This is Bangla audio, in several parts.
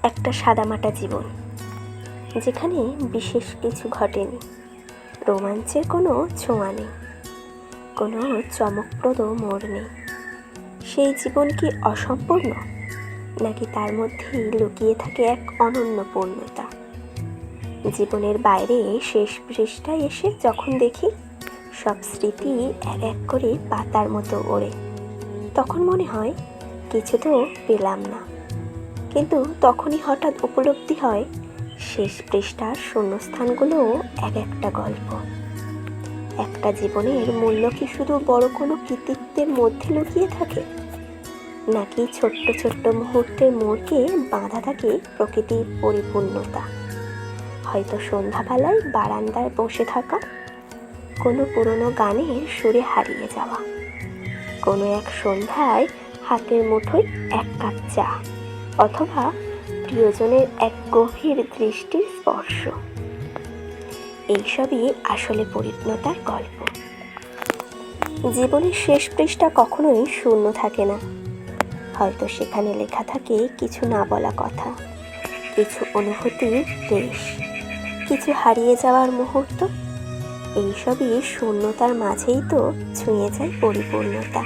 একটা সাদামাটা জীবন, যেখানে বিশেষ কিছু ঘটেনি, রোমাঞ্চের কোনো ছোঁয়া নেই, কোনো চমকপ্রদ মোড় নেই। সেই জীবন কি অসম্পূর্ণ, নাকি তার মধ্যেই লুকিয়ে থাকে এক অনন্য পূর্ণতা? জীবনের বাইরে শেষ পৃষ্ঠায় এসে যখন দেখি সব স্মৃতি এক এক করে পাতার মতো ওড়ে, তখন মনে হয় কিছু তো পেলাম না। কিন্তু তখনই হঠাৎ উপলব্ধি হয় শেষ পৃষ্ঠার শূন্যস্থানগুলোও এক একটা গল্প। একটা জীবনের মূল্য কি শুধু বড় কোনো কৃতিত্বের মধ্যে লুকিয়ে থাকে, নাকি ছোট্ট ছোট্ট মুহূর্তের মোড়কে বাঁধা থাকে প্রকৃতির পরিপূর্ণতা? হয়তো সন্ধ্যাবেলায় বারান্দায় বসে থাকা, কোনো পুরনো গানের সুরে হারিয়ে যাওয়া, কোনো এক সন্ধ্যায় হাতের মুঠোয় এক কাপ চা, অথবা প্রিয়জনের এক গভীর দৃষ্টির স্পর্শ। এইসবই আসলে পরিণতার গল্প। জীবনের শেষ পৃষ্ঠা কখনোই শূন্য থাকে না। হয়তো সেখানে লেখা থাকে কিছু না বলা কথা, কিছু অনুভূতির দেশ, কিছু হারিয়ে যাওয়ার মুহূর্ত। এইসবই শূন্যতার মাঝেই তো ছুঁয়ে যায় পরিপূর্ণতা।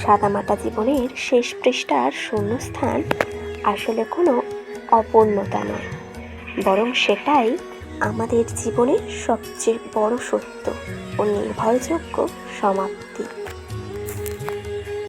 সাদামাটা জীবনের শেষ পৃষ্ঠার শূন্যস্থান আসলে কোনো অপূর্ণতা নয়, বরং সেটাই আমাদের জীবনের সবচেয়ে বড় সত্য ও নির্ভরযোগ্য সমাপ্তি।